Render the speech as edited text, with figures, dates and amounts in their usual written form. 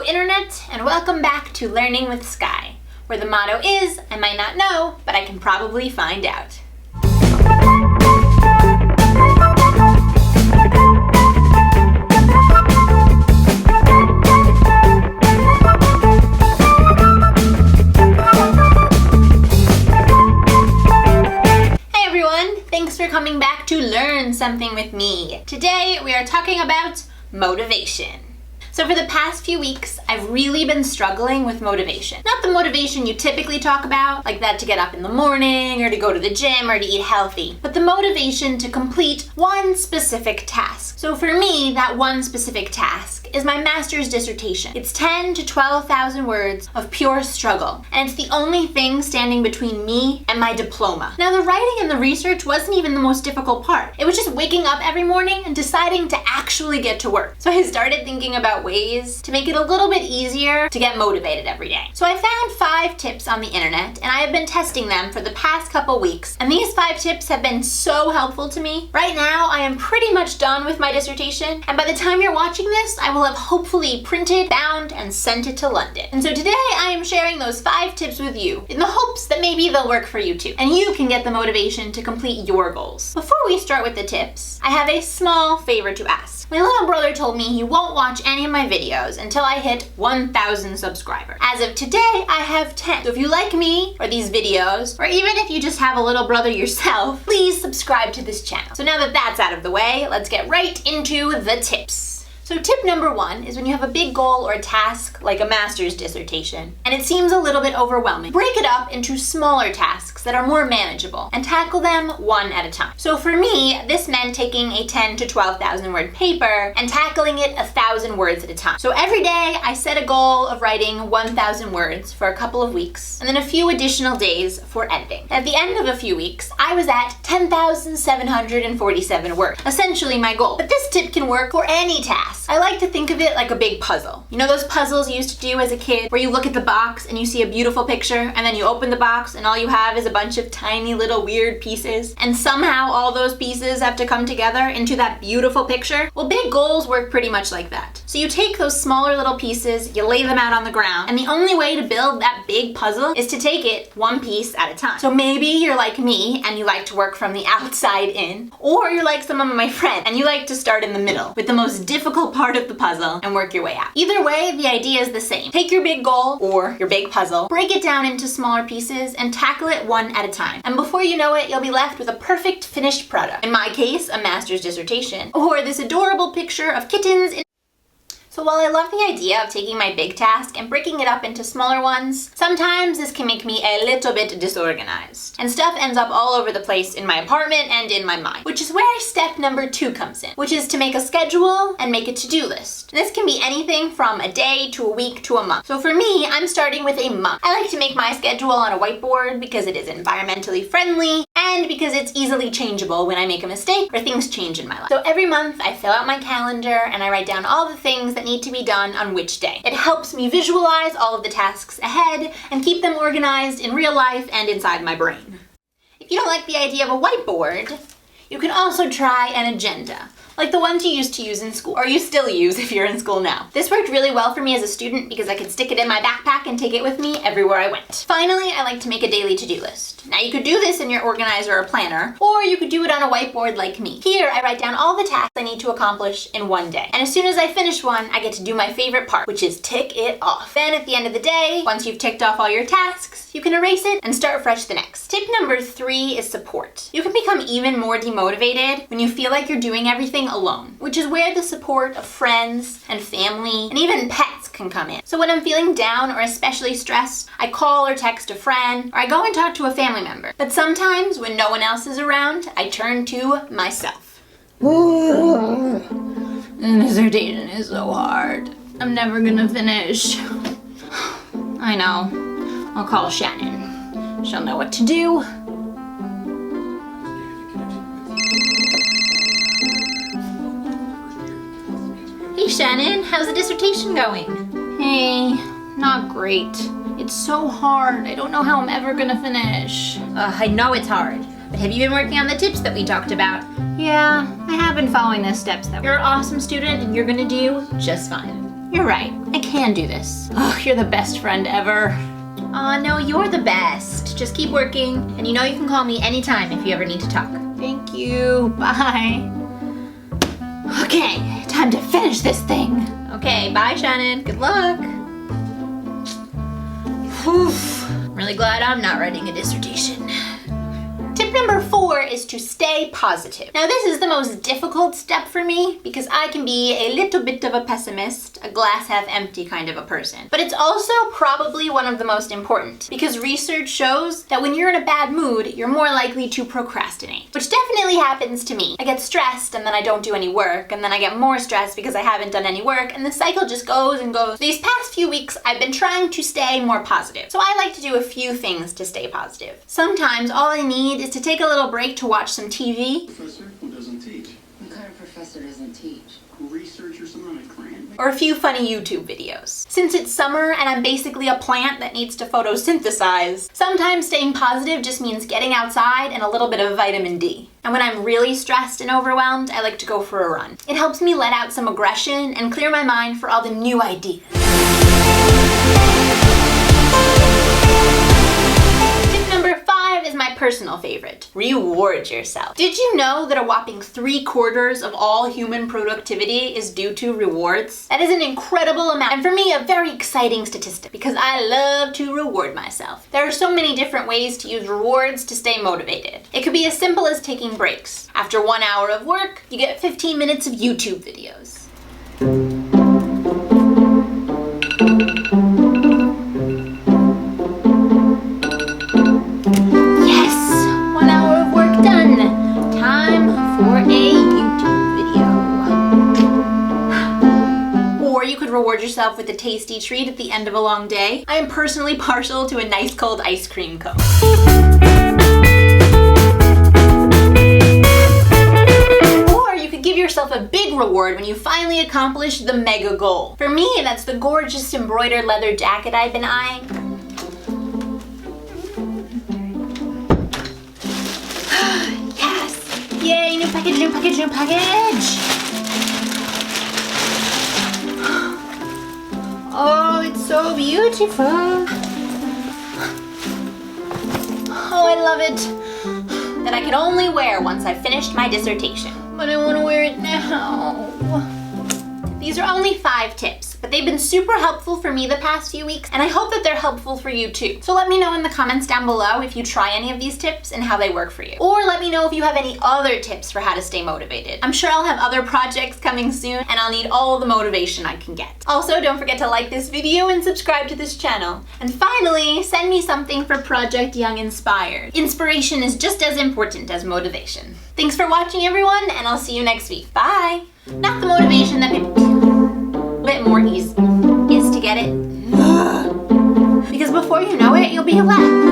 Internet, and welcome back to Learning with Sky, where the motto is, I might not know, but I can probably find out. Hey everyone, thanks for coming back to learn something with me. Today we are talking about motivation. So for the past few weeks, I've really been struggling with motivation. Not the motivation you typically talk about, like that to get up in the morning, or to go to the gym, or to eat healthy, but the motivation to complete one specific task. So for me, that one specific task is my master's dissertation. It's 10 to 12,000 words of pure struggle, and it's the only thing standing between me and my diploma. Now the writing and the research wasn't even the most difficult part. It was just waking up every morning and deciding to actually get to work. So I started thinking about ways to make it a little bit easier to get motivated every day. So I found 5 tips on the internet, and I have been testing them for the past couple weeks, and these 5 tips have been so helpful to me. Right now, I am pretty much done with my dissertation, and by the time you're watching this, I will have hopefully printed, bound, and sent it to London. And so today, I am sharing those 5 tips with you in the hopes that maybe they'll work for you too, and you can get the motivation to complete your goals. Before we start with the tips, I have a small favor to ask. My little brother told me he won't watch any of my videos until I hit 1,000 subscribers. As of today, I have 10. So if you like me or these videos, or even if you just have a little brother yourself, please subscribe to this channel. So now that that's out of the way, let's get right into the tips. So tip number 1 is when you have a big goal or a task like a master's dissertation, and it seems a little bit overwhelming, break it up into smaller tasks that are more manageable and tackle them one at a time. So for me, this meant taking a 10 to 12,000 word paper and tackling it 1,000 words at a time. So every day I set a goal of writing 1,000 words for a couple of weeks, and then a few additional days for editing. At the end of a few weeks, I was at 10,747 words, essentially my goal. But this tip can work for any task. I like to think of it like a big puzzle. You know those puzzles you used to do as a kid where you look at the box and you see a beautiful picture, and then you open the box and all you have is a bunch of tiny little weird pieces, and somehow all those pieces have to come together into that beautiful picture? Well, big goals work pretty much like that. So you take those smaller little pieces, you lay them out on the ground, and the only way to build that big puzzle is to take it one piece at a time. So maybe you're like me and you like to work from the outside in, or you're like some of my friends and you like to start in the middle with the most difficult part of the puzzle and work your way out. Either way, the idea is the same. Take your big goal or your big puzzle, break it down into smaller pieces, and tackle it one at a time. And before you know it, you'll be left with a perfect finished product. In my case, a master's dissertation, or this adorable picture of kittens in. So while I love the idea of taking my big task and breaking it up into smaller ones, sometimes this can make me a little bit disorganized. And stuff ends up all over the place in my apartment and in my mind, which is where step number 2 comes in, which is to make a schedule and make a to-do list. This can be anything from a day to a week to a month. So for me, I'm starting with a month. I like to make my schedule on a whiteboard because it is environmentally friendly and because it's easily changeable when I make a mistake or things change in my life. So every month I fill out my calendar and I write down all the things that need to be done on which day. It helps me visualize all of the tasks ahead and keep them organized in real life and inside my brain. If you don't like the idea of a whiteboard, you can also try an agenda, like the ones you used to use in school, or you still use if you're in school now. This worked really well for me as a student because I could stick it in my backpack and take it with me everywhere I went. Finally, I like to make a daily to-do list. Now you could do this in your organizer or planner, or you could do it on a whiteboard like me. Here, I write down all the tasks I need to accomplish in one day. And as soon as I finish one, I get to do my favorite part, which is tick it off. Then at the end of the day, once you've ticked off all your tasks, you can erase it and start fresh the next. Tip number 3 is support. You can become even more demotivated when you feel like you're doing everything alone, which is where the support of friends and family and even pets can come in. So when I'm feeling down or especially stressed, I call or text a friend, or I go and talk to a family member. But sometimes when no one else is around, I turn to myself. Dissertation is so hard. I'm never gonna finish. I know. I'll call Shannon. She'll know what to do. Hey Shannon, how's the dissertation going? Hey, not great. It's so hard. I don't know how I'm ever gonna finish. I know it's hard, but have you been working on the tips that we talked about? Yeah, I have been following the steps. You're an awesome student and you're gonna do just fine. You're right. I can do this. Oh, you're the best friend ever. Aw, no, you're the best. Just keep working, and you know you can call me anytime if you ever need to talk. Thank you. Bye. Okay, time to finish this thing. Okay, bye, Shannon. Good luck. Whew. I'm really glad I'm not writing a dissertation. Tip number 4 is to stay positive. Now this is the most difficult step for me because I can be a little bit of a pessimist, a glass half empty kind of a person. But it's also probably one of the most important because research shows that when you're in a bad mood, you're more likely to procrastinate, which definitely happens to me. I get stressed and then I don't do any work, and then I get more stressed because I haven't done any work, and the cycle just goes and goes. These past few weeks, I've been trying to stay more positive. So I like to do a few things to stay positive. Sometimes all I need is to take a little break to watch some TV. Professor who doesn't teach. What kind of professor doesn't teach? Research or something on a grant. Or a few funny YouTube videos. Since it's summer and I'm basically a plant that needs to photosynthesize, sometimes staying positive just means getting outside and a little bit of vitamin D. And when I'm really stressed and overwhelmed, I like to go for a run. It helps me let out some aggression and clear my mind for all the new ideas. Is my personal favorite. Reward yourself. Did you know that a whopping 3/4 of all human productivity is due to rewards? That is an incredible amount, and for me, a very exciting statistic because I love to reward myself. There are so many different ways to use rewards to stay motivated. It could be as simple as taking breaks. After 1 hour of work, you get 15 minutes of YouTube videos. Reward yourself with a tasty treat at the end of a long day. I am personally partial to a nice cold ice cream cone. Or you could give yourself a big reward when you finally accomplish the mega goal. For me, that's the gorgeous embroidered leather jacket I've been eyeing. Yes! Yay, new package, new package, new package! Oh, it's so beautiful. Oh, I love it. That I can only wear once I've finished my dissertation. But I want to wear it now. These are only 5 tips, but they've been super helpful for me the past few weeks, and I hope that they're helpful for you too. So let me know in the comments down below if you try any of these tips and how they work for you. Or let me know if you have any other tips for how to stay motivated. I'm sure I'll have other projects coming soon, and I'll need all the motivation I can get. Also, don't forget to like this video and subscribe to this channel. And finally, send me something for Project Young Inspired. Inspiration is just as important as motivation. Thanks for watching, everyone, and I'll see you next week. Bye! Not the motivation that a bit more easy is to get it. Because before you know it, you'll be a left.